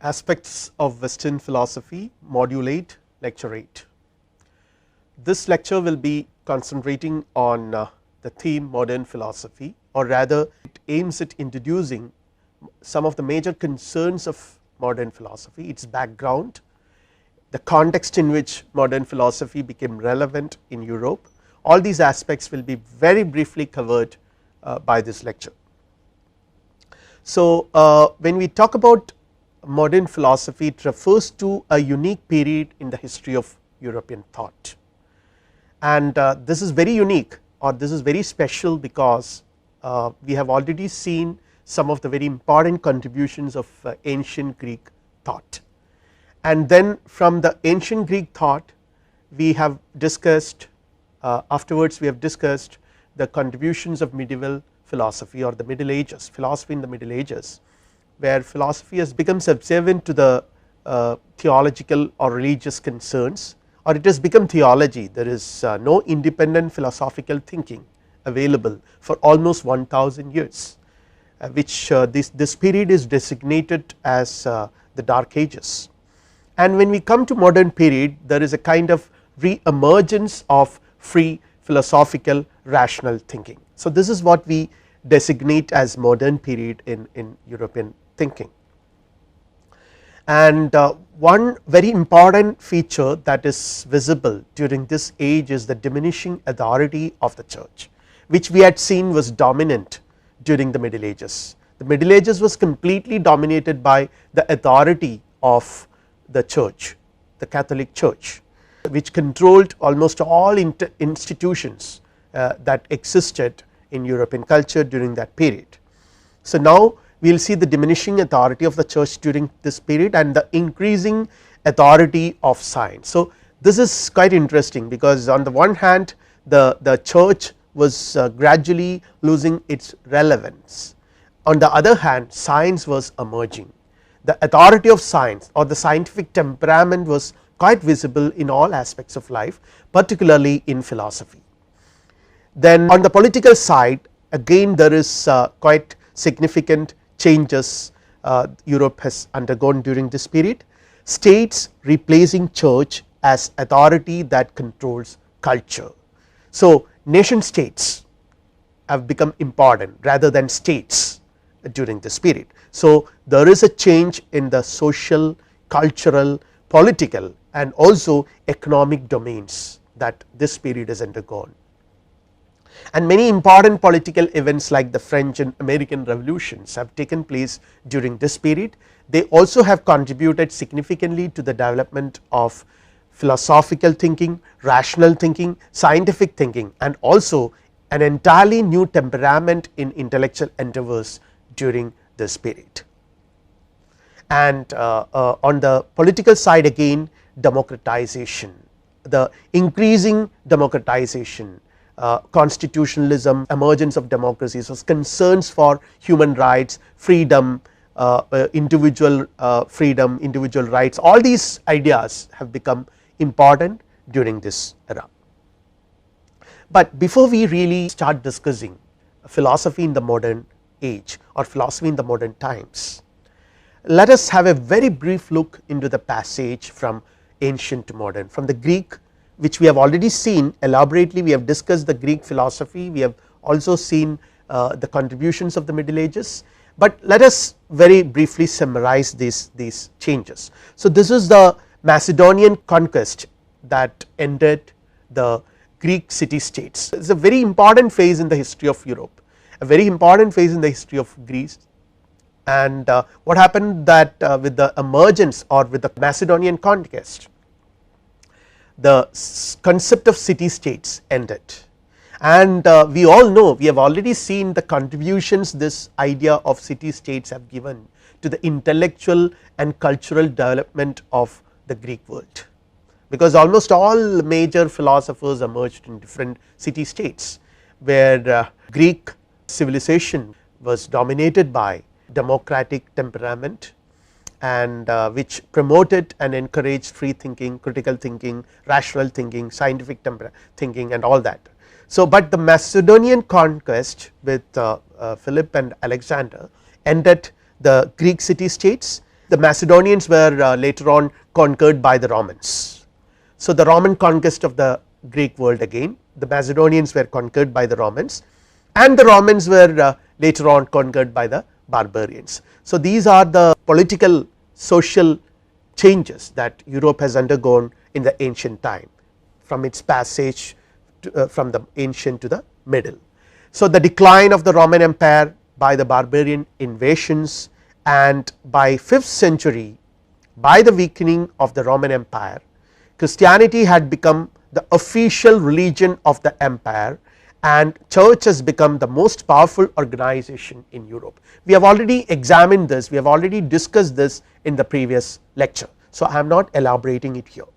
Aspects of Western Philosophy, Module 8, Lecture 8. This lecture will be concentrating on the theme modern philosophy, or rather it aims at introducing some of the major concerns of modern philosophy, its background, the context in which modern philosophy became relevant in Europe. All these aspects will be very briefly covered by this lecture. So, when we talk about modern philosophy, it refers to a unique period in the history of European thought, and this is very unique, or this is very special, because we have already seen some of the very important contributions of ancient Greek thought, and then from the ancient Greek thought we have discussed afterwards we have discussed the contributions of medieval philosophy, or the Middle Ages, philosophy in the Middle Ages, where philosophy has become subservient to the theological or religious concerns, or it has become theology. There is no independent philosophical thinking available for almost 1000 years, which this period is designated as the Dark Ages. And when we come to modern period, there is a kind of re-emergence of free philosophical rational thinking. So, this is what we designate as modern period in European thinking. And one very important feature that is visible during this age is the diminishing authority of the church, which we had seen was dominant during the Middle Ages. The Middle Ages was completely dominated by the authority of the church, the Catholic Church, which controlled almost all institutions that existed in European culture during that period. So, now we will see the diminishing authority of the church during this period and the increasing authority of science. So, this is quite interesting, because on the one hand the church was gradually losing its relevance, on the other hand science was emerging. The authority of science, or the scientific temperament, was quite visible in all aspects of life, particularly in philosophy. Then on the political side, again there is quite significant changes Europe has undergone during this period. States replacing church as authority that controls culture. So, nation states have become important rather than states during this period. So, there is a change in the social, cultural, political and also economic domains that this period has undergone. And many important political events like the French and American revolutions have taken place during this period. They also have contributed significantly to the development of philosophical thinking, rational thinking, scientific thinking, and also an entirely new temperament in intellectual endeavors during this period. And on the political side, again democratization, the increasing democratization, constitutionalism, emergence of democracies, was concerns for human rights, freedom, individual freedom, individual rights, all these ideas have become important during this era. But before we really start discussing philosophy in the modern age, or philosophy in the modern times, let us have a very brief look into the passage from ancient to modern, from the Greek, which we have already seen elaborately. We have discussed the Greek philosophy, we have also seen the contributions of the Middle Ages, but let us very briefly summarize these changes. So, this is the Macedonian conquest that ended the Greek city states. It is a very important phase in the history of Europe, a very important phase in the history of Greece. And what happened that with the emergence, or with the Macedonian conquest, the concept of city states ended, and we all know, we have already seen the contributions this idea of city states have given to the intellectual and cultural development of the Greek world, because almost all major philosophers emerged in different city states, where Greek civilization was dominated by democratic temperament, and which promoted and encouraged free thinking, critical thinking, rational thinking, scientific thinking, and all that. So, but the Macedonian conquest with Philip and Alexander ended the Greek city states. the Macedonians were later on conquered by the Romans. So, the Roman conquest of the Greek world, again the Macedonians were conquered by the Romans, and the Romans were later on conquered by the barbarians. So, these are the political social changes that Europe has undergone in the ancient time, from its passage to, from the ancient to the middle. So, the decline of the Roman Empire by the barbarian invasions, and by 5th century by the weakening of the Roman Empire, Christianity had become the official religion of the empire, and church has become the most powerful organization in Europe. We have already examined this, we have already discussed this in the previous lecture. So, I am not elaborating it here.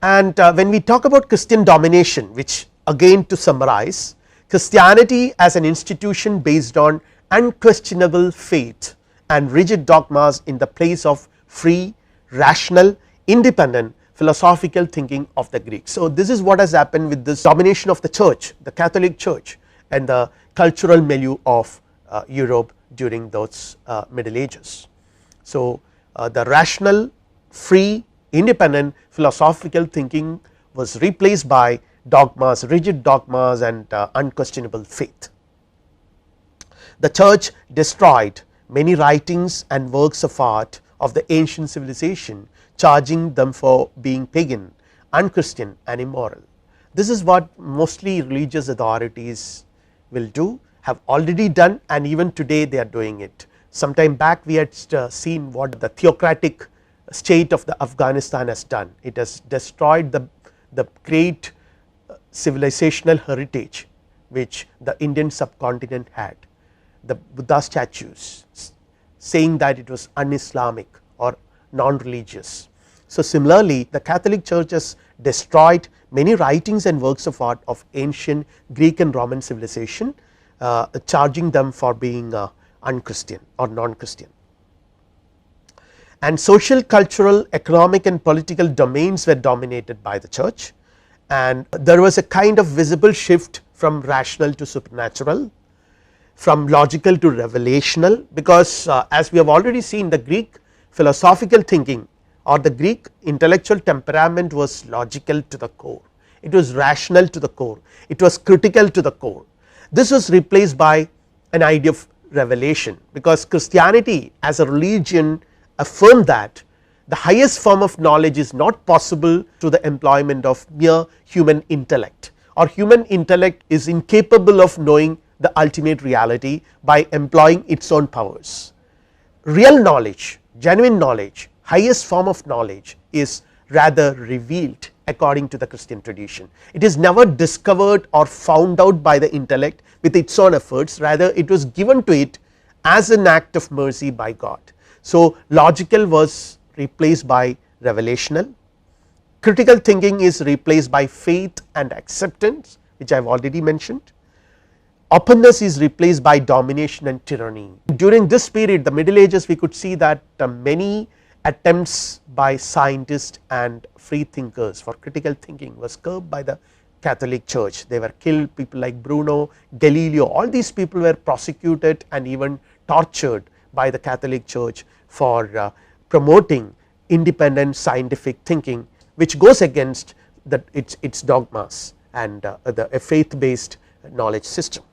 And when we talk about Christian domination, which again to summarize, Christianity as an institution based on unquestionable faith and rigid dogmas in the place of free, rational, independent philosophical thinking of the Greeks. So, this is what has happened with this domination of the church, the Catholic Church, and the cultural milieu of Europe during those middle ages. So, the rational, free, independent philosophical thinking was replaced by dogmas, rigid dogmas, and unquestionable faith. The church destroyed many writings and works of art of the ancient civilization, charging them for being pagan, unchristian, and immoral. This is what mostly religious authorities will do, have already done, and even today they are doing it. Sometime back we had seen what the theocratic state of the Afghanistan has done. It has destroyed the great civilizational heritage which the Indian subcontinent had, the Buddha statues, saying that it was un-Islamic or non-religious. So, similarly the Catholic Church has destroyed many writings and works of art of ancient Greek and Roman civilization, charging them for being unchristian or non-Christian. And social, cultural, economic, and political domains were dominated by the church, and there was a kind of visible shift from rational to supernatural, from logical to revelational, because as we have already seen, the Greek philosophical thinking or the Greek intellectual temperament was logical to the core, it was rational to the core, it was critical to the core. This was replaced by an idea of revelation, because Christianity as a religion affirmed that the highest form of knowledge is not possible through the employment of mere human intellect, or human intellect is incapable of knowing the ultimate reality by employing its own powers. Real knowledge, genuine knowledge, highest form of knowledge is rather revealed according to the Christian tradition. It is never discovered or found out by the intellect with its own efforts, rather it was given to it as an act of mercy by God. So, logical was replaced by revelational, critical thinking is replaced by faith and acceptance, which I have already mentioned. Openness is replaced by domination and tyranny. During this period, the Middle Ages, we could see that many attempts by scientists and free thinkers for critical thinking was curbed by the Catholic Church. They were killed, people like Bruno, Galileo, all these people were prosecuted and even tortured by the Catholic Church for promoting independent scientific thinking, which goes against its dogmas and a faith based knowledge system.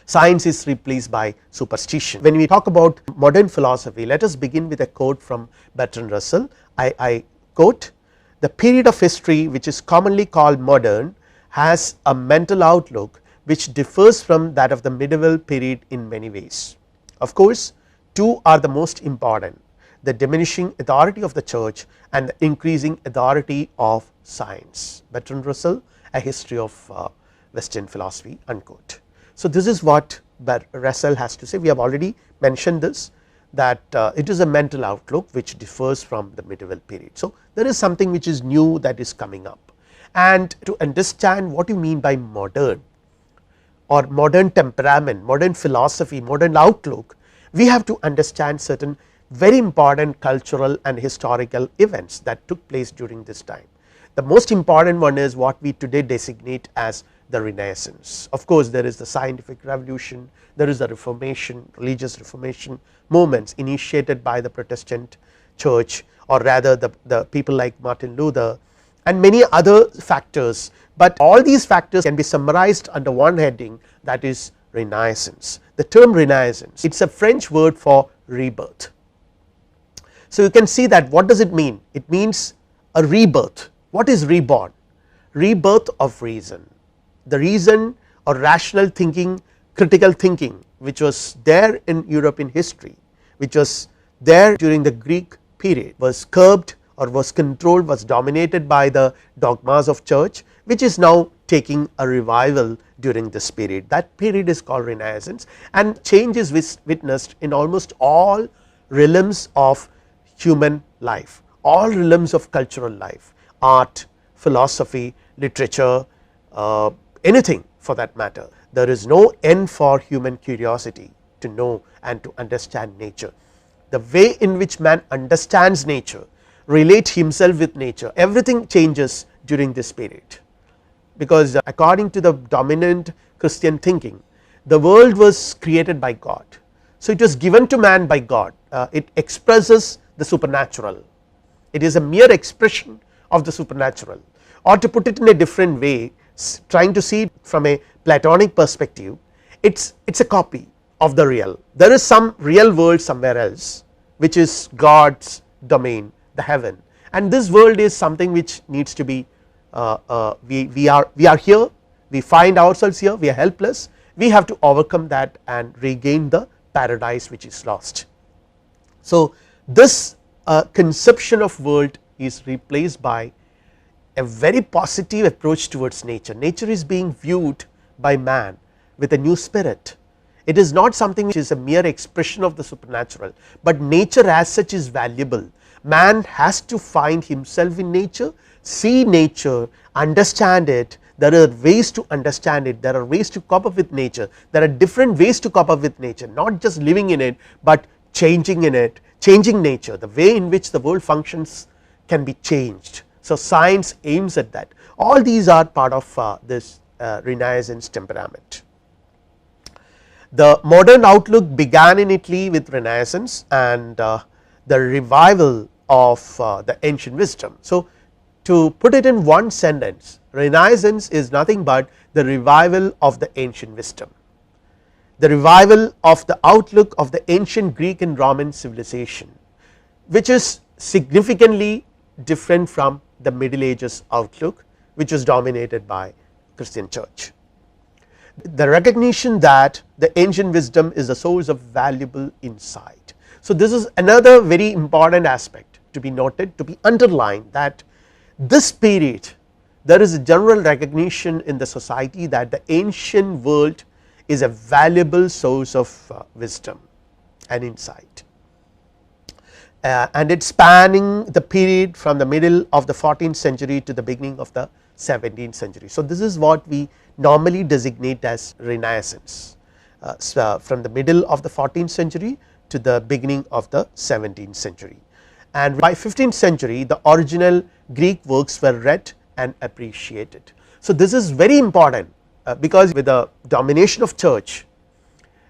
Science is replaced by superstition. When we talk about modern philosophy, let us begin with a quote from Bertrand Russell. I quote, "The period of history which is commonly called modern has a mental outlook which differs from that of the medieval period in many ways. Of course, two are the most important: the diminishing authority of the church and the increasing authority of science." Bertrand Russell, A History of Western Philosophy, unquote. So, this is what Russell has to say. We have already mentioned this, that it is a mental outlook which differs from the medieval period. So, there is something which is new that is coming up, and to understand what you mean by modern or modern temperament, modern philosophy, modern outlook, we have to understand certain very important cultural and historical events that took place during this time. The most important one is what we today designate as the Renaissance. Of course, there is the scientific revolution, there is the Reformation, religious Reformation movements initiated by the Protestant church, or rather the people like Martin Luther and many other factors, but all these factors can be summarized under one heading, that is Renaissance. The term Renaissance, it is a French word for rebirth. So you can see that what does it mean? It means a rebirth. What is reborn? Rebirth of reason. The reason or rational thinking, critical thinking, which was there in European history, which was there during the Greek period, was curbed or was controlled, was dominated by the dogmas of church, which is now taking a revival during this period. That period is called Renaissance, and change is witnessed in almost all realms of human life, all realms of cultural life, art, philosophy, literature, anything for that matter. There is no end for human curiosity to know and to understand nature. The way in which man understands nature, relate himself with nature, everything changes during this period, because according to the dominant Christian thinking, the world was created by God. So it was given to man by God, it expresses the supernatural, it is a mere expression of the supernatural, or to put it in a different way, trying to see it from a Platonic perspective, it is a copy of the real. There is some real world somewhere else, which is God's domain, the heaven, and this world is something which needs to be we are here, we find ourselves here, we are helpless, we have to overcome that and regain the paradise which is lost. So this conception of world is replaced by a very positive approach towards nature. Nature is being viewed by man with a new spirit. It is not something which is a mere expression of the supernatural, but nature as such is valuable. Man has to find himself in nature, see nature, understand it. There are ways to understand it, there are ways to cope up with nature, there are different ways to cope up with nature, not just living in it, but changing in it, changing nature. The way in which the world functions can be changed. So science aims at that. All these are part of this Renaissance temperament. The modern outlook began in Italy with Renaissance and the revival of the ancient wisdom. So to put it in one sentence, Renaissance is nothing but the revival of the ancient wisdom, the revival of the outlook of the ancient Greek and Roman civilization, which is significantly different from the Middle Ages outlook, which was dominated by Christian church. The recognition that the ancient wisdom is a source of valuable insight. So this is another very important aspect to be noted, to be underlined, that this period there is a general recognition in the society that the ancient world is a valuable source of wisdom and insight, and it is spanning the period from the middle of the 14th century to the beginning of the 17th century. So this is what we normally designate as Renaissance, from the middle of the 14th century to the beginning of the 17th century, and by 15th century the original Greek works were read and appreciated. So this is very important, because with the domination of church,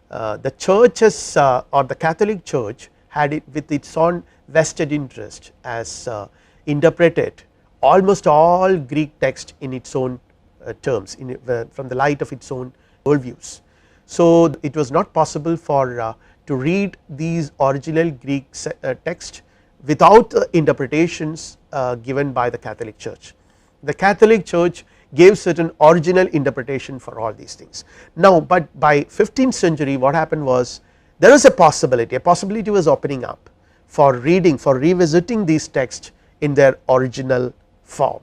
the churches or the Catholic Church had it with its own vested interest as interpreted almost all Greek text in its own terms, from the light of its own worldviews. So it was not possible for to read these original Greek text without interpretations given by the Catholic Church. The Catholic Church gave certain original interpretation for all these things. Now, but by 15th century what happened was, there is a possibility was opening up for reading, for revisiting these texts in their original form.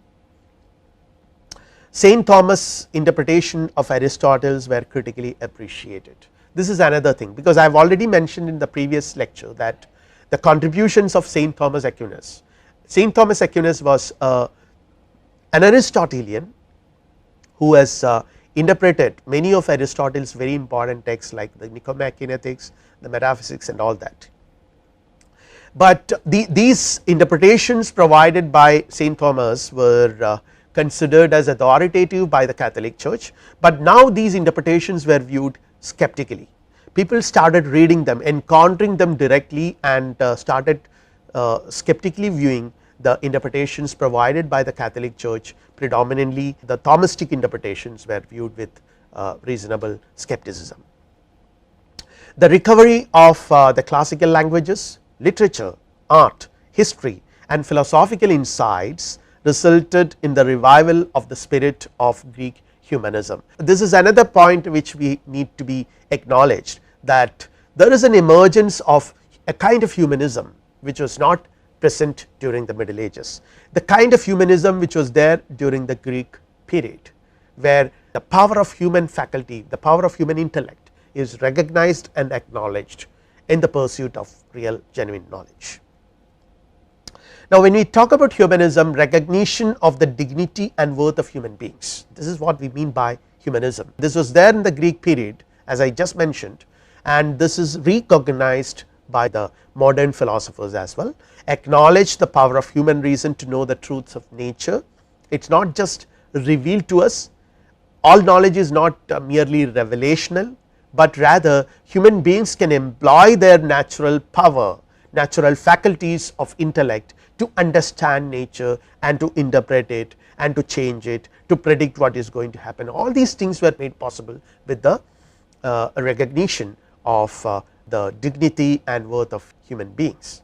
Saint Thomas' interpretation of Aristotle's were critically appreciated. This is another thing, because I have already mentioned in the previous lecture that the contributions of Saint Thomas Aquinas. Saint Thomas Aquinas was an Aristotelian who has interpreted many of Aristotle's very important texts like the Nicomachean Ethics, the Metaphysics and all that. But these interpretations provided by Saint Thomas were considered as authoritative by the Catholic Church, but now these interpretations were viewed skeptically. People started reading them, encountering them directly, and started skeptically viewing the interpretations provided by the Catholic Church. Predominantly the Thomistic interpretations were viewed with reasonable skepticism. The recovery of the classical languages, literature, art, history and philosophical insights resulted in the revival of the spirit of Greek humanism. This is another point which we need to be acknowledged, that there is an emergence of a kind of humanism which was not present during the Middle Ages, the kind of humanism which was there during the Greek period, where the power of human faculty, the power of human intellect is recognized and acknowledged in the pursuit of real genuine knowledge. Now, when we talk about humanism, recognition of the dignity and worth of human beings, this is what we mean by humanism. This was there in the Greek period, as I just mentioned, and this is recognized by the modern philosophers as well. Acknowledge the power of human reason to know the truths of nature. It is not just revealed to us, all knowledge is not merely revelational, but rather human beings can employ their natural power, natural faculties of intellect to understand nature and to interpret it and to change it, to predict what is going to happen. All these things were made possible with the recognition of the dignity and worth of human beings.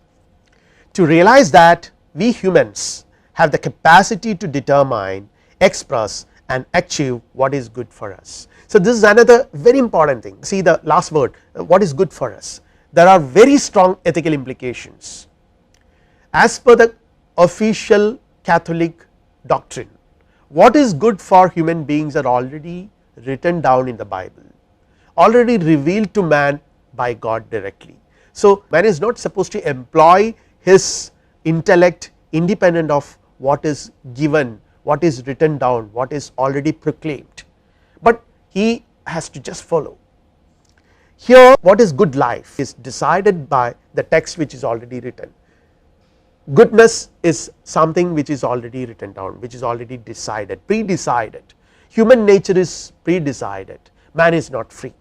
To realize that we humans have the capacity to determine, express and achieve what is good for us. So, this is another very important thing. See the last word, what is good for us. There are very strong ethical implications. As per the official Catholic doctrine, what is good for human beings are already written down in the Bible, already revealed to man by God directly. So, man is not supposed to employ his intellect independent of what is given, what is written down, what is already proclaimed, but he has to just follow. Here what is good life is decided by the text which is already written. Goodness is something which is already written down, which is already decided, pre-decided. Human nature is pre-decided, man is not free.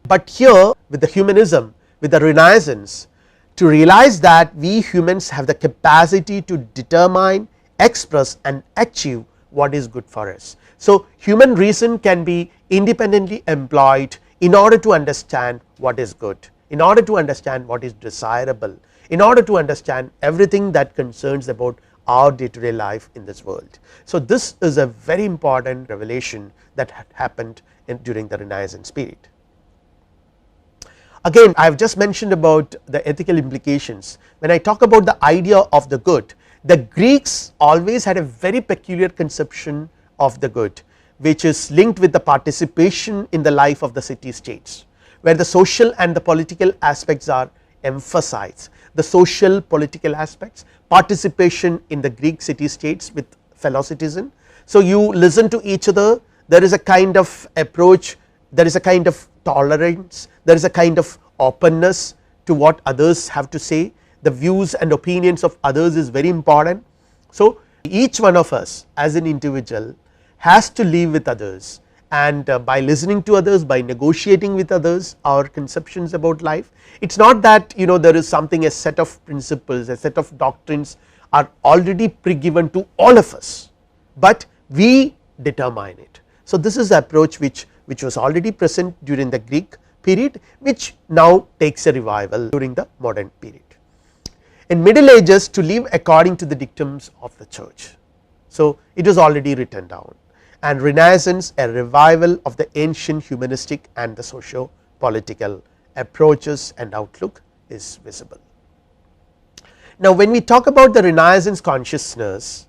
But here with the humanism, with the Renaissance, to realize that we humans have the capacity to determine, express and achieve what is good for us. So, human reason can be independently employed in order to understand what is good, in order to understand what is desirable, in order to understand everything that concerns about our day to day life in this world. So, this is a very important revelation that had happened during the Renaissance period. Again, I have just mentioned about the ethical implications. When I talk about the idea of the good, the Greeks always had a very peculiar conception of the good, which is linked with the participation in the life of the city states, where the social and the political aspects are emphasized. The social political aspects, participation in the Greek city states with fellow citizen. So, you listen to each other, there is a kind of approach, there is a kind of tolerance, there is a kind of openness to what others have to say, the views and opinions of others is very important. So, each one of us as an individual has to live with others, and by listening to others, by negotiating with others our conceptions about life. It is not that there is something, a set of principles, a set of doctrines are already pre-given to all of us, but we determine it. So, this is the approach which was already present during the Greek period, which now takes a revival during the modern period. In Middle Ages, to live according to the dictums of the church. So, it is already written down, and Renaissance, a revival of the ancient humanistic and the socio political approaches and outlook is visible. Now, when we talk about the Renaissance consciousness,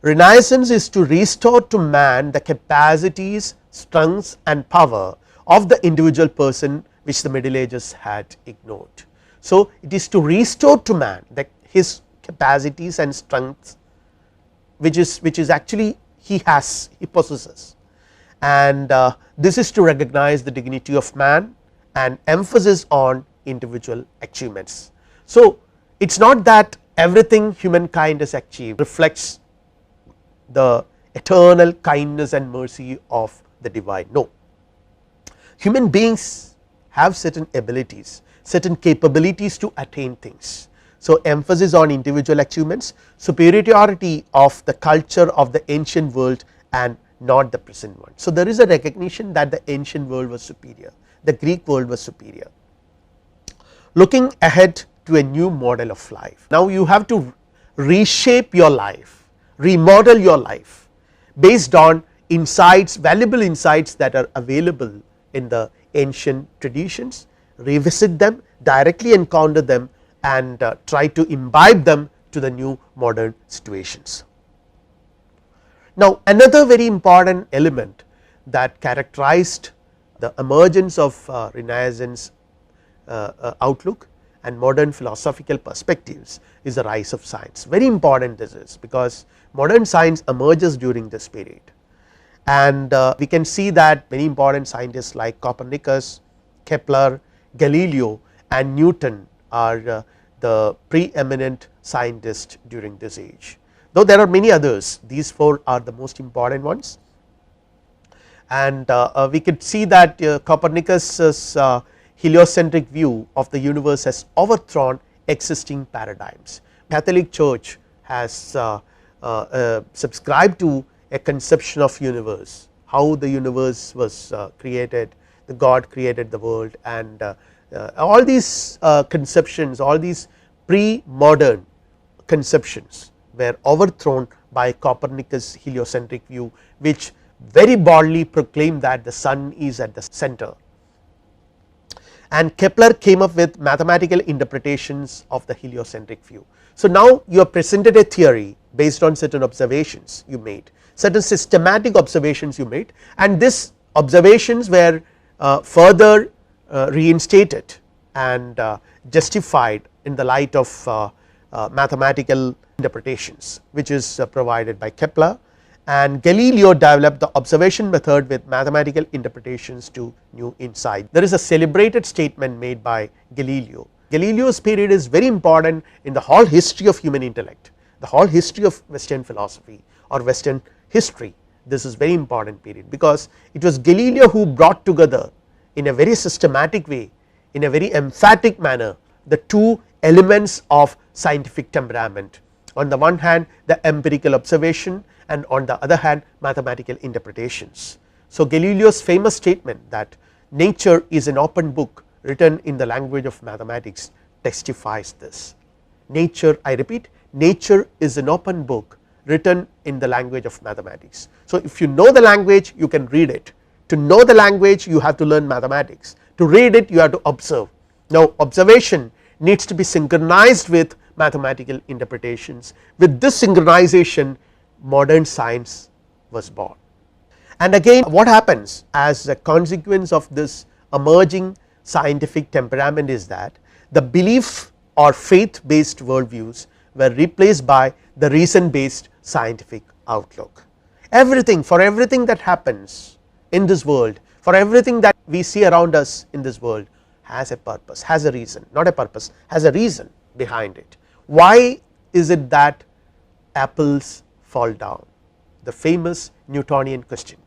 Renaissance is to restore to man the capacities, strengths and power of the individual person which the Middle Ages had ignored. So, it is to restore to man his capacities and strengths which is actually he possesses, and this is to recognize the dignity of man and emphasis on individual achievements. So, it is not that everything humankind has achieved reflects the eternal kindness and mercy of the divine. No, human beings have certain abilities, certain capabilities to attain things. So, emphasis on individual achievements, superiority of the culture of the ancient world and not the present one. So, there is a recognition that the ancient world was superior, the Greek world was superior. Looking ahead to a new model of life. Now, you have to reshape your life, remodel your life based on insights, valuable insights that are available in the ancient traditions, revisit them, directly encounter them and try to imbibe them to the new modern situations. Now, another very important element that characterized the emergence of Renaissance outlook and modern philosophical perspectives is the rise of science. Very important this is, because modern science emerges during this period, and we can see that many important scientists like Copernicus, Kepler, Galileo and Newton are the preeminent scientists during this age, though there are many others. These four are the most important ones, and we could see that Copernicus's heliocentric view of the universe has overthrown existing paradigms. Catholic Church has subscribed to a conception of universe, how the universe was created, the God created the world, and all these conceptions, all these pre-modern conceptions were overthrown by Copernicus' heliocentric view, which very boldly proclaimed that the sun is at the center, and Kepler came up with mathematical interpretations of the heliocentric view. So, now you are presented a theory based on certain observations you made, certain systematic observations you made, and these observations were further reinstated and justified in the light of mathematical interpretations, which is provided by Kepler, and Galileo developed the observation method with mathematical interpretations to new insight. There is a celebrated statement made by Galileo. Galileo's period is very important in the whole history of human intellect, the whole history of Western philosophy or Western history. This is very important period, because it was Galileo who brought together in a very systematic way, in a very emphatic manner, the two elements of scientific temperament. On the one hand, the empirical observation, and on the other hand, mathematical interpretations. So, Galileo's famous statement that nature is an open book written in the language of mathematics testifies this. Nature, I repeat, nature is an open book written in the language of mathematics. So, if you know the language, you can read it. To know the language, you have to learn mathematics. To read it, you have to observe. Now, observation needs to be synchronized with mathematical interpretations. With this synchronization, modern science was born. And again, what happens as a consequence of this emerging scientific temperament is that the belief or faith based worldviews were replaced by the reason based scientific outlook. Everything, for everything that happens in this world, for everything that we see around us in this world, has a purpose, has a reason, not a purpose, has a reason behind it. Why is it that apples fall down? The famous Newtonian question.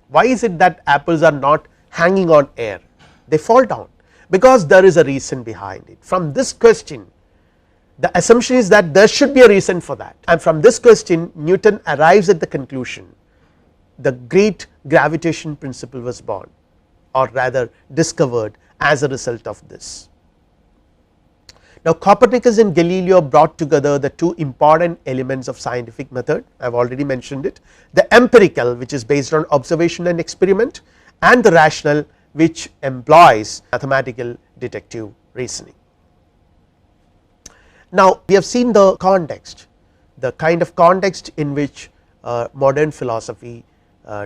Why is it that apples are not hanging on air? They fall down because there is a reason behind it. From this question, the assumption is that there should be a reason for that, and from this question Newton arrives at the conclusion the great gravitation principle was born, or rather discovered as a result of this. Now, Copernicus and Galileo brought together the two important elements of scientific method. I have already mentioned it, the empirical, which is based on observation and experiment, and the rational, which employs mathematical deductive reasoning. Now, we have seen the context, the kind of context in which modern philosophy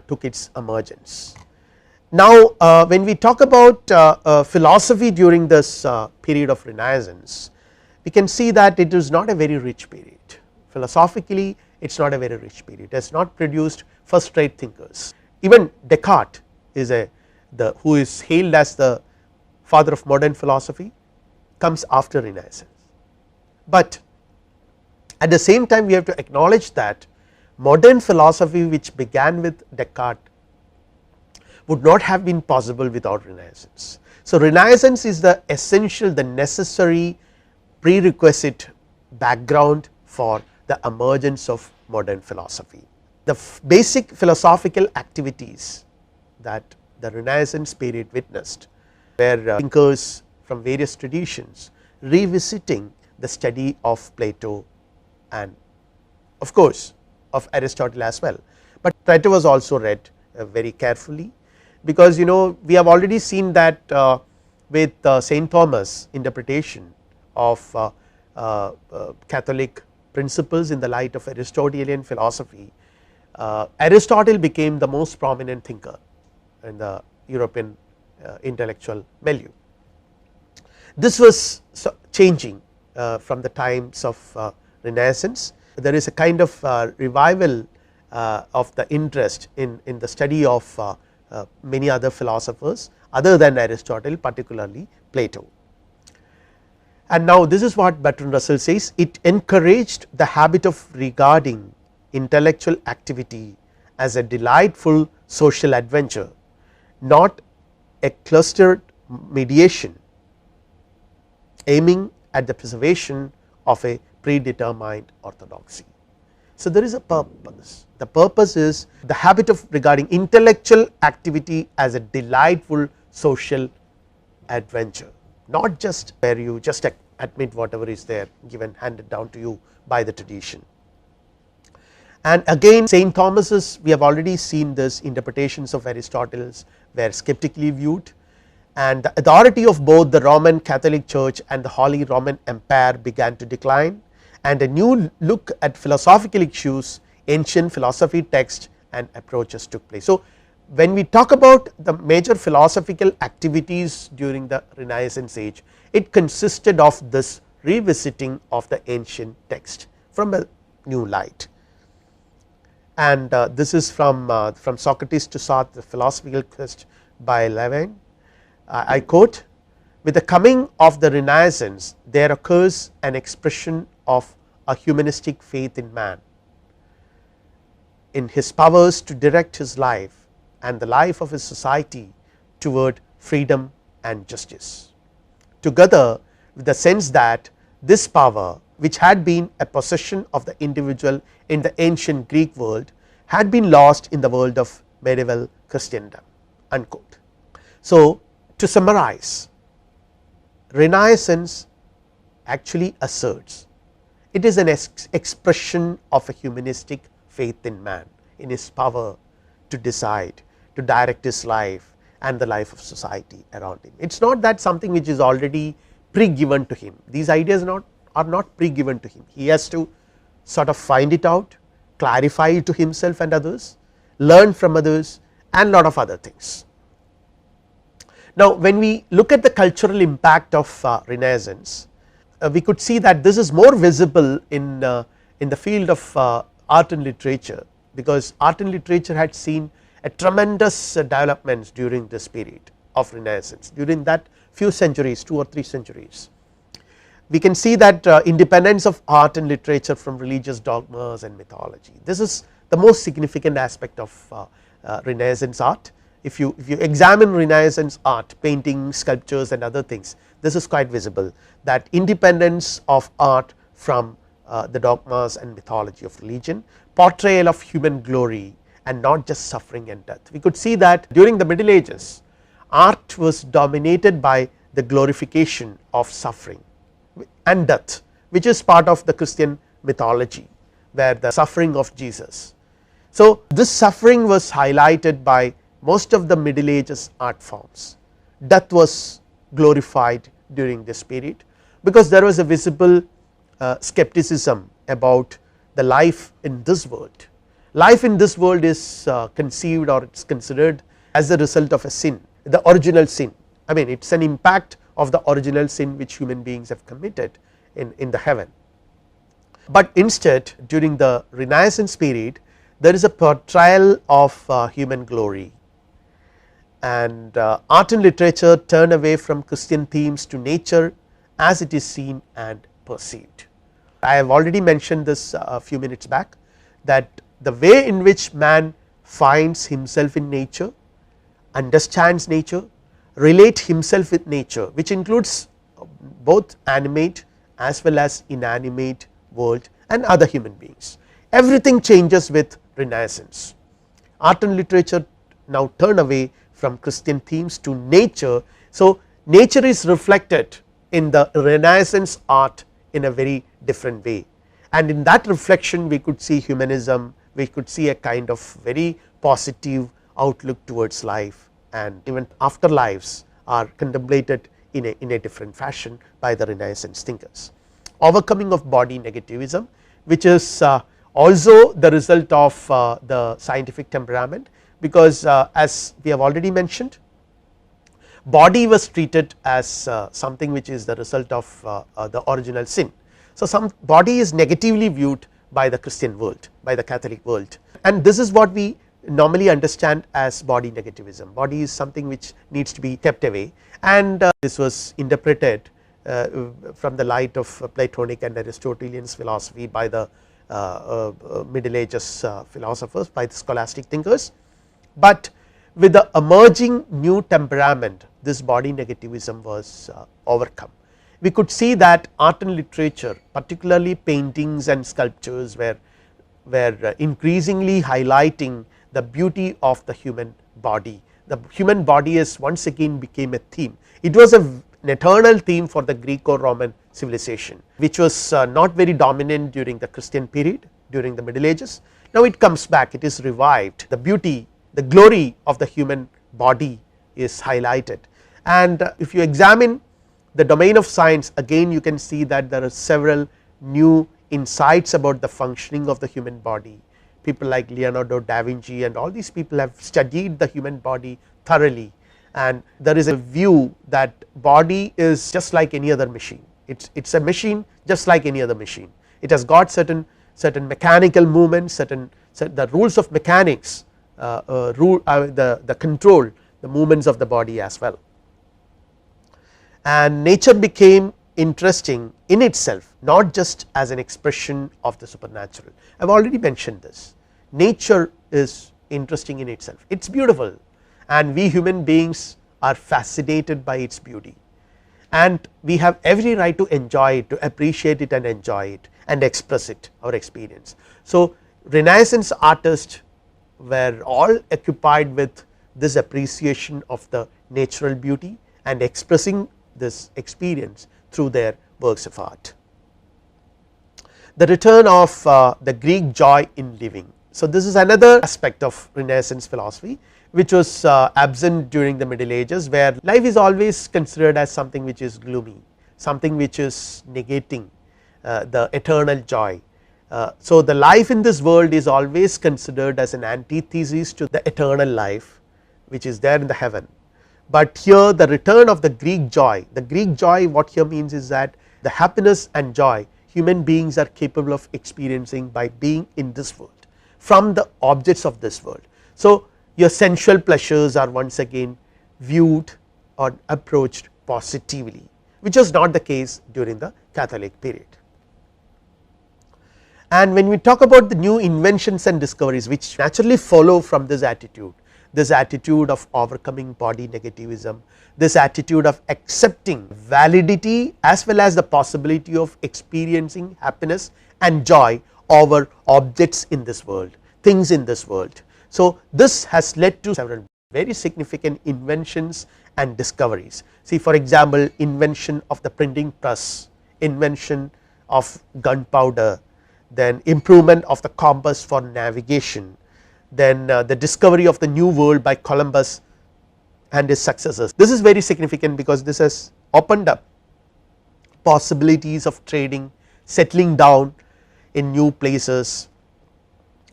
took its emergence. Now, when we talk about philosophy during this period of Renaissance, we can see that it is not a very rich period. Philosophically, it is not a very rich period. It has not produced first rate thinkers. Even Descartes is who is hailed as the father of modern philosophy, comes after Renaissance. But at the same time, we have to acknowledge that modern philosophy which began with Descartes would not have been possible without Renaissance. So, Renaissance is the essential, the necessary prerequisite background for the emergence of modern philosophy. The basic philosophical activities that the Renaissance period witnessed were thinkers from various traditions revisiting the study of Plato and of course, of Aristotle as well, but Plato was also read very carefully, because we have already seen that with Saint Thomas interpretation of Catholic principles in the light of Aristotelian philosophy, Aristotle became the most prominent thinker in the European intellectual milieu. This was changing from the times of Renaissance. There is a kind of revival of the interest in the study of many other philosophers other than Aristotle, particularly Plato. And now this is what Bertrand Russell says: it encouraged the habit of regarding intellectual activity as a delightful social adventure, not a clustered mediation aiming at the preservation of a predetermined orthodoxy. So, there is a purpose. The purpose is the habit of regarding intellectual activity as a delightful social adventure, not just where you just admit whatever is there given handed down to you by the tradition. And again Saint Thomas's, we have already seen this, interpretations of Aristotle's were skeptically viewed, and the authority of both the Roman Catholic Church and the Holy Roman Empire began to decline, and a new look at philosophical issues, ancient philosophy texts and approaches took place. So, when we talk about the major philosophical activities during the Renaissance age, it consisted of this revisiting of the ancient text from a new light. And this is from Socrates to Sartre, the philosophical quest by Levin. I quote: with the coming of the Renaissance there occurs an expression of a humanistic faith in man, in his powers to direct his life and the life of his society toward freedom and justice, together with the sense that this power, which had been a possession of the individual in the ancient Greek world, had been lost in the world of medieval Christendom, unquote. So, to summarize, Renaissance actually asserts it is an expression of a humanistic faith in man, in his power to decide, to direct his life and the life of society around him. It is not that something which is already pre-given to him, these ideas are not pre-given to him, he has to sort of find it out, clarify it to himself and others, learn from others and lot of other things. Now, when we look at the cultural impact of Renaissance, we could see that this is more visible in the field of art and literature, because art and literature had seen a tremendous developments during this period of Renaissance, during that few centuries, 2 or 3 centuries. We can see that independence of art and literature from religious dogmas and mythology. This is the most significant aspect of Renaissance art. If you examine Renaissance art, painting, sculptures and other things, this is quite visible, that independence of art from the dogmas and mythology of religion, portrayal of human glory and not just suffering and death. We could see that during the Middle Ages art was dominated by the glorification of suffering and death, which is part of the Christian mythology, where the suffering of Jesus. So, this suffering was highlighted by most of the Middle Ages art forms. Death was glorified during this period, because there was a visible skepticism about the life in this world. Life in this world is conceived, or it is considered as a result of a sin, the original sin. I mean, it is an impact of the original sin which human beings have committed in the heaven. But instead, during the Renaissance period, there is a portrayal of human glory, and art and literature turn away from Christian themes to nature as it is seen and perceived. I have already mentioned this a few minutes back, that the way in which man finds himself in nature, understands nature, relate himself with nature, which includes both animate as well as inanimate world and other human beings. Everything changes with Renaissance. Art and literature now turn away from Christian themes to nature. So, nature is reflected in the Renaissance art in a very different way, and in that reflection we could see humanism, we could see a kind of very positive outlook towards life, and even afterlives are contemplated in a different fashion by the Renaissance thinkers. Overcoming of body negativism, which is also the result of the scientific temperament, because as we have already mentioned, body was treated as something which is the result of the original sin. So, some body is negatively viewed by the Christian world, by the Catholic world, and this is what we normally understand as body negativism. Body is something which needs to be kept away, and this was interpreted from the light of Platonic and Aristotelian philosophy by the Middle Ages philosophers, by the scholastic thinkers. But with the emerging new temperament, this body negativism was overcome. We could see that art and literature, particularly paintings and sculptures, were increasingly highlighting the beauty of the human body. The human body is once again became a theme. It was an eternal theme for the Greco-Roman civilization, which was not very dominant during the Christian period, during the Middle Ages. Now it comes back, it is revived, the beauty, the glory of the human body is highlighted. And if you examine the domain of science, again you can see that there are several new insights about the functioning of the human body. People like Leonardo da Vinci and all these people have studied the human body thoroughly, and there is a view that body is just like any other machine. It's a machine just like any other machine. It has got certain mechanical movements, the rules of mechanics the control the movements of the body as well. And nature became interesting in itself, not just as an expression of the supernatural. I have already mentioned this. Nature is interesting in itself, it is beautiful, and we human beings are fascinated by its beauty, and we have every right to enjoy it, to appreciate it and enjoy it and express it, our experience. So, Renaissance artists were all occupied with this appreciation of the natural beauty and expressing this experience through their works of art. The return of the Greek joy in living. So, this is another aspect of Renaissance philosophy which was absent during the Middle Ages, where life is always considered as something which is gloomy, something which is negating the eternal joy. So, the life in this world is always considered as an antithesis to the eternal life which is there in the heaven. But here the return of the Greek joy, what here means is that the happiness and joy human beings are capable of experiencing by being in this world, from the objects of this world. So, your sensual pleasures are once again viewed or approached positively, which was not the case during the Catholic period. And when we talk about the new inventions and discoveries which naturally follow from this attitude of overcoming body negativism, this attitude of accepting validity as well as the possibility of experiencing happiness and joy over objects in this world, things in this world. So, this has led to several very significant inventions and discoveries. See, for example, invention of the printing press, invention of gunpowder, then improvement of the compass for navigation, then the discovery of the new world by Columbus and his successors. This is very significant because this has opened up possibilities of trading, settling down in new places,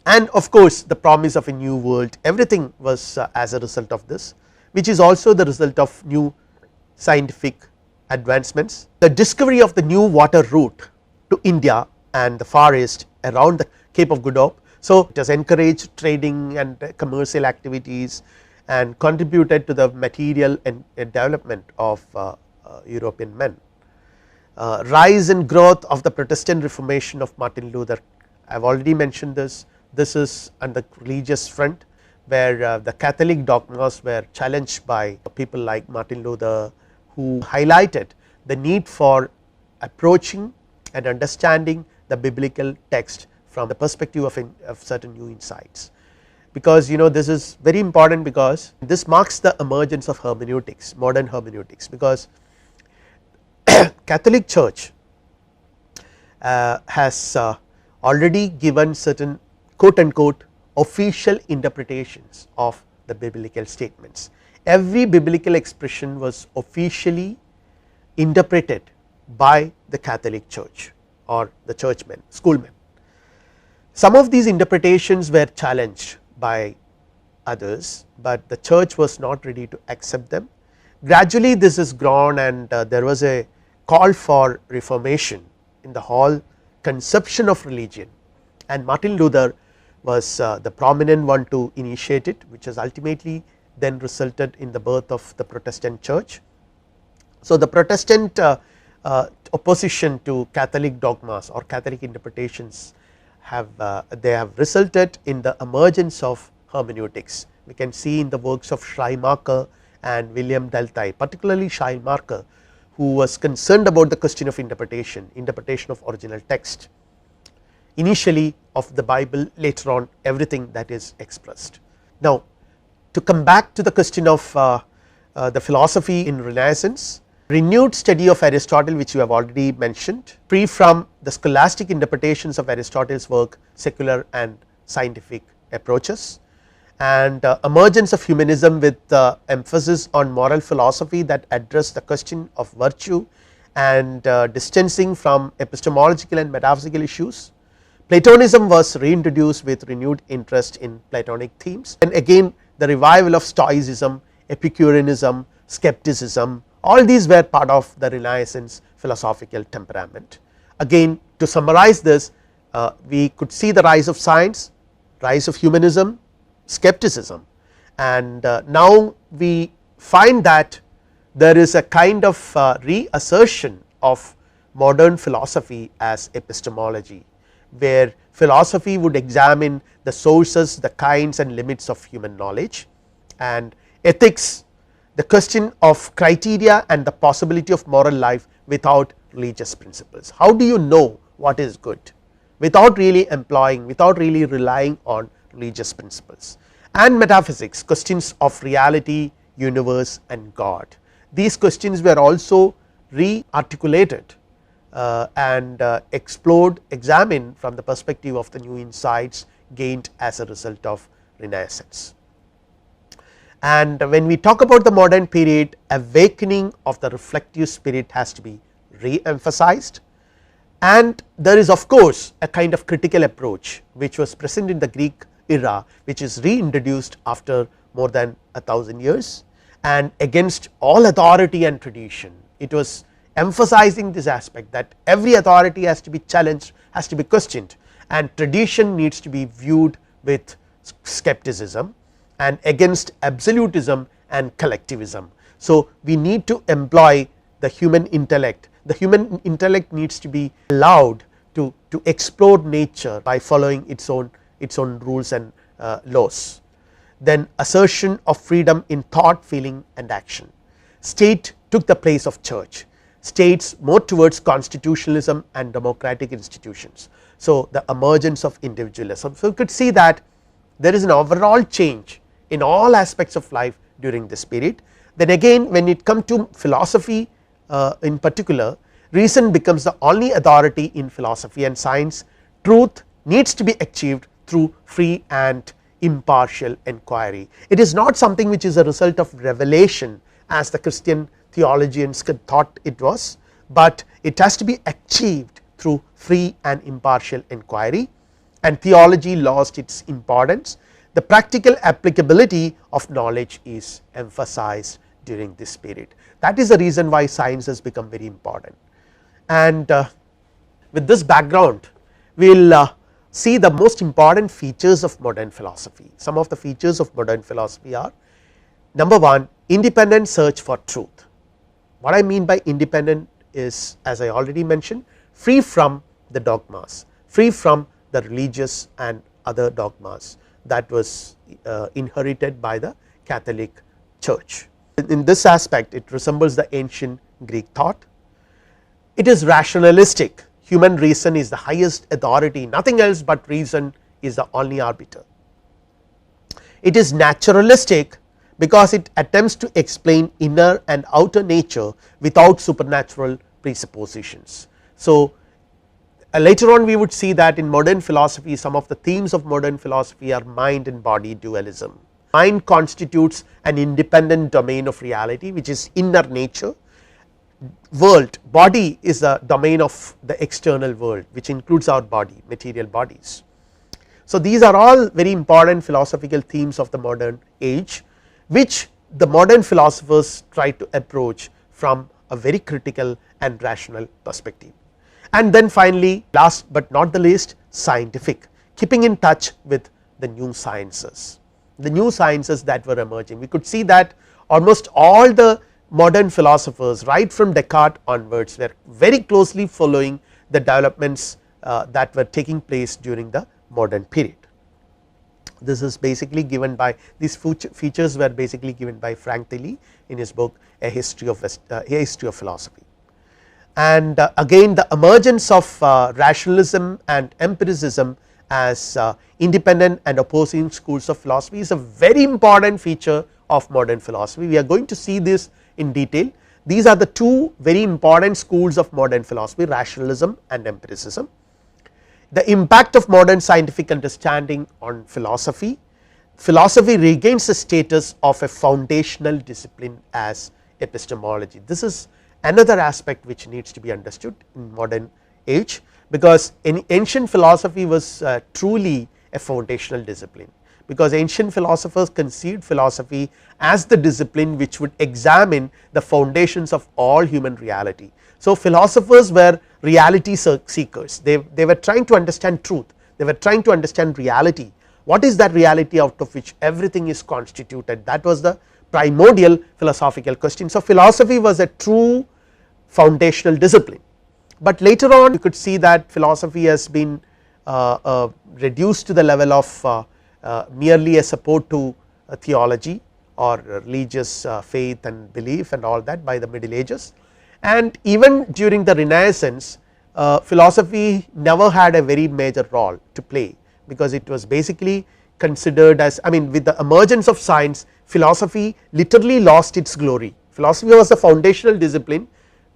and of course, the promise of a new world. Everything was as a result of this, which is also the result of new scientific advancements. The discovery of the new water route to India and the Far East around the Cape of Good Hope. So, it has encouraged trading and commercial activities and contributed to the material and development of European men. Rise and growth of the Protestant Reformation of Martin Luther, I have already mentioned this. this is on the religious front, where the Catholic dogmas were challenged by people like Martin Luther, who highlighted the need for approaching and understanding the biblical text from the perspective of certain new insights. Because this is very important, because this marks the emergence of hermeneutics, modern hermeneutics, because Catholic Church has already given certain quote unquote official interpretations of the biblical statements. Every biblical expression was officially interpreted by the Catholic Church or the churchmen, schoolmen. Some of these interpretations were challenged by others, but the church was not ready to accept them. Gradually this is grown, and there was a call for reformation in the whole conception of religion, and Martin Luther was the prominent one to initiate it, which has ultimately then resulted in the birth of the Protestant church. So, the Protestant opposition to Catholic dogmas or Catholic interpretations have resulted in the emergence of hermeneutics. We can see in the works of Schleiermacher and William Dalthey, particularly Schleiermacher, who was concerned about the question of interpretation of original text, initially of the Bible, later on everything that is expressed. Now, to come back to the question of the philosophy in Renaissance, renewed study of Aristotle, which you have already mentioned, free from the scholastic interpretations of Aristotle's work, secular and scientific approaches, and emergence of humanism with emphasis on moral philosophy that address the question of virtue, and distancing from epistemological and metaphysical issues. Platonism was reintroduced with renewed interest in Platonic themes, and again the revival of Stoicism, Epicureanism, skepticism, all these were part of the Renaissance philosophical temperament. Again, to summarize this, we could see the rise of science, rise of humanism, skepticism, and now we find that there is a kind of reassertion of modern philosophy as epistemology, where philosophy would examine the sources, the kinds and limits of human knowledge, and ethics, the question of criteria and the possibility of moral life without religious principles. How do you know what is good without really employing, without really relying on religious principles? And metaphysics, questions of reality, universe and God. These questions were also re-articulated and explored, examined from the perspective of the new insights gained as a result of Renaissance. And when we talk about the modern period, awakening of the reflective spirit has to be re-emphasized, and there is of course a kind of critical approach which was present in the Greek era, which is reintroduced after more than 1000 years, and against all authority and tradition. It was emphasizing this aspect that every authority has to be challenged, has to be questioned, and tradition needs to be viewed with skepticism, and against absolutism and collectivism. So, we need to employ the human intellect. The human intellect needs to be allowed to explore nature by following its own rules and laws. Then assertion of freedom in thought, feeling and action. State took the place of church, states more towards constitutionalism and democratic institutions. So, the emergence of individualism. So, you could see that there is an overall change in all aspects of life during this period. Then again, when it comes to philosophy in particular, reason becomes the only authority in philosophy and science. Truth needs to be achieved through free and impartial inquiry. It is not something which is a result of revelation as the Christian theologians thought it was, but it has to be achieved through free and impartial inquiry, and theology lost its importance. The practical applicability of knowledge is emphasized during this period. That is the reason why science has become very important. And with this background, we will see the most important features of modern philosophy. Some of the features of modern philosophy are: number one, independent search for truth. What I mean by independent is, as I already mentioned, free from the dogmas, free from the religious and other dogmas that was inherited by the Catholic Church. In this aspect it resembles the ancient Greek thought. It is rationalistic. Human reason is the highest authority, nothing else but reason is the only arbiter. It is naturalistic because it attempts to explain inner and outer nature without supernatural presuppositions. So, later on we would see that in modern philosophy some of the themes of modern philosophy are mind and body dualism. Mind constitutes an independent domain of reality which is inner nature. World, body is the domain of the external world which includes our body, material bodies. So, these are all very important philosophical themes of the modern age which the modern philosophers try to approach from a very critical and rational perspective. And then finally, last but not the least, scientific, keeping in touch with the new sciences, the new sciences that were emerging. We could see that almost all the modern philosophers right from Descartes onwards were very closely following the developments that were taking place during the modern period. This is basically given by these features were basically given by Frank Tilly in his book A History of Philosophy. And again the emergence of rationalism and empiricism as independent and opposing schools of philosophy is a very important feature of modern philosophy. We are going to see this in detail. These are the two very important schools of modern philosophy, rationalism and empiricism. The impact of modern scientific understanding on philosophy. Philosophy regains the status of a foundational discipline as epistemology. This is another aspect which needs to be understood in modern age, because in ancient philosophy was truly a foundational discipline, because ancient philosophers conceived philosophy as the discipline which would examine the foundations of all human reality. So, philosophers were reality seekers, they were trying to understand truth, they were trying to understand reality. What is that reality out of which everything is constituted? That was the primordial philosophical question. So, philosophy was a true foundational discipline, but later on you could see that philosophy has been reduced to the level of merely a support to theology or religious faith and belief and all that by the Middle Ages. And even during the Renaissance philosophy never had a very major role to play, because it was basically considered as, I mean, with the emergence of science philosophy literally lost its glory. Philosophy was the foundational discipline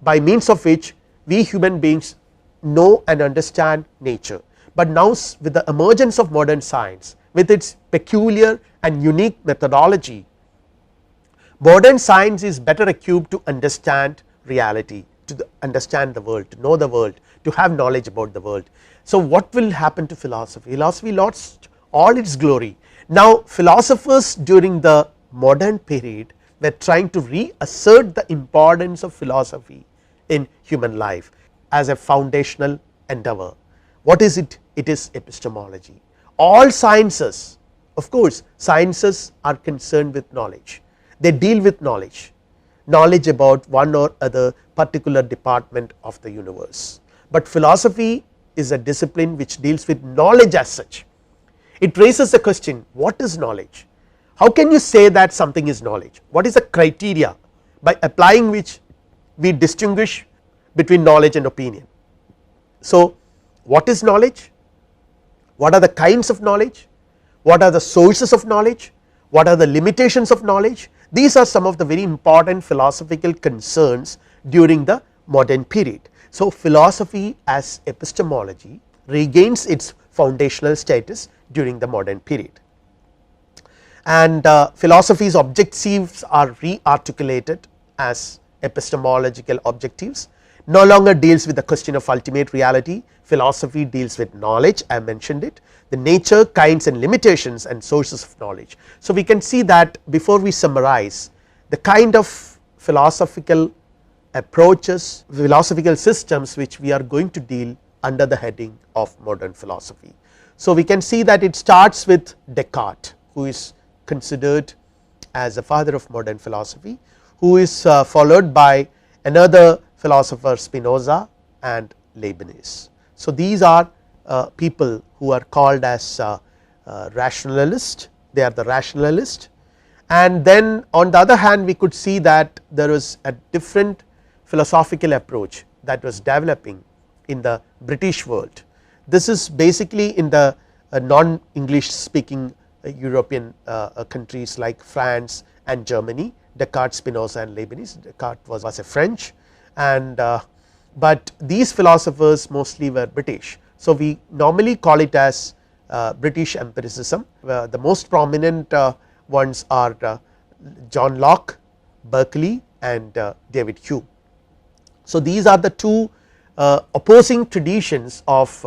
by means of which we human beings know and understand nature, but now with the emergence of modern science with its peculiar and unique methodology, modern science is better equipped to understand reality, to understand the world, to know the world, to have knowledge about the world. So, what will happen to philosophy? Philosophy lost all its glory. Now, philosophers during the modern period were trying to reassert the importance of philosophy in human life as a foundational endeavor. What is it? It is epistemology. All sciences, of course sciences are concerned with knowledge, they deal with knowledge about one or other particular department of the universe, but philosophy is a discipline which deals with knowledge as such. It raises the question, what is knowledge? How can you say that something is knowledge? What is the criteria by applying which we distinguish between knowledge and opinion? So, what is knowledge? What are the kinds of knowledge? What are the sources of knowledge? What are the limitations of knowledge? These are some of the very important philosophical concerns during the modern period. So, philosophy as epistemology regains its foundational status during the modern period, and philosophy's objectives are re-articulated as epistemological objectives. No longer deals with the question of ultimate reality, philosophy deals with knowledge, I mentioned it, the nature, kinds and limitations and sources of knowledge. So, we can see that before we summarize the kind of philosophical approaches, philosophical systems which we are going to deal under the heading of modern philosophy. So, we can see that it starts with Descartes, who is considered as the father of modern philosophy, who is followed by another philosopher Spinoza and Leibniz. So, these are people who are called as rationalist, they are the rationalist. And then on the other hand we could see that there was a different philosophical approach that was developing in the British world. This is basically in the non English speaking European countries like France and Germany. Descartes, Spinoza and Leibniz. Descartes was a French, and but these philosophers mostly were British. So, we normally call it as British empiricism. The most prominent ones are John Locke, Berkeley and David Hume. So, these are the two opposing traditions of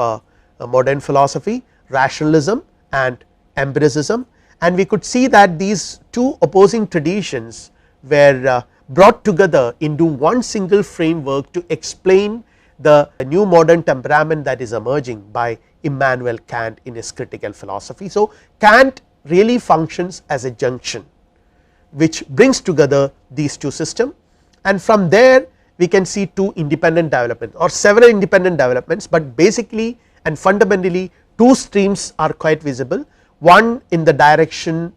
modern philosophy, rationalism and empiricism, and we could see that these two opposing traditions were brought together into one single framework to explain the new modern temperament that is emerging by Immanuel Kant in his critical philosophy. So, Kant really functions as a junction which brings together these two systems, and from there we can see two independent developments or several independent developments, but basically and fundamentally two streams are quite visible. One in the direction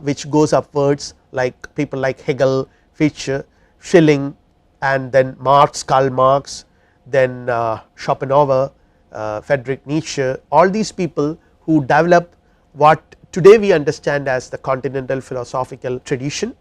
which goes upwards, like people like Hegel, Fichte, Schelling, and then Marx, Karl Marx, then Schopenhauer, Friedrich Nietzsche, all these people who develop what today we understand as the continental philosophical tradition,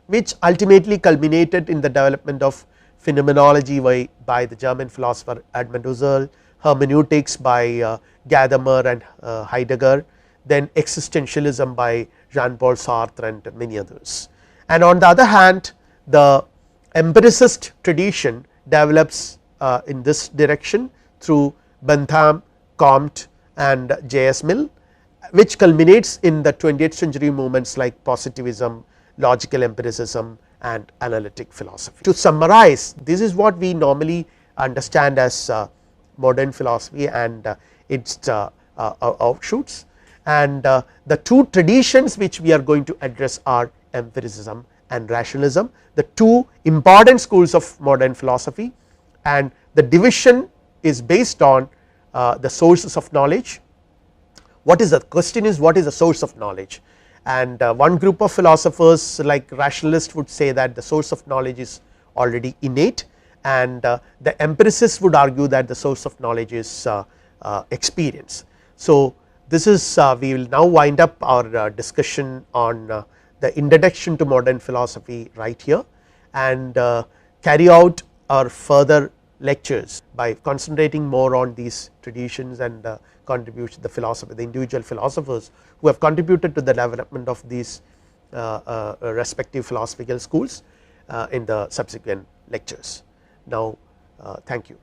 which ultimately culminated in the development of phenomenology by the German philosopher Edmund Husserl, hermeneutics by Gadamer and Heidegger, then existentialism by Jean-Paul Sartre and many others. And on the other hand, the empiricist tradition develops in this direction through Bentham, Comte and J.S. Mill, which culminates in the 20th century movements like positivism, logical empiricism and analytic philosophy. To summarize, this is what we normally understand as modern philosophy and its offshoots, and the two traditions which we are going to address are empiricism and rationalism, the two important schools of modern philosophy, and the division is based on the sources of knowledge. What is the question is, what is the source of knowledge? And one group of philosophers like rationalists would say that the source of knowledge is already innate, and the empiricists would argue that the source of knowledge is experience. So, this is we will now wind up our discussion on the introduction to modern philosophy right here, and carry out our further lectures by concentrating more on these traditions and contribution, the individual philosophers who have contributed to the development of these respective philosophical schools in the subsequent lectures. Now, thank you.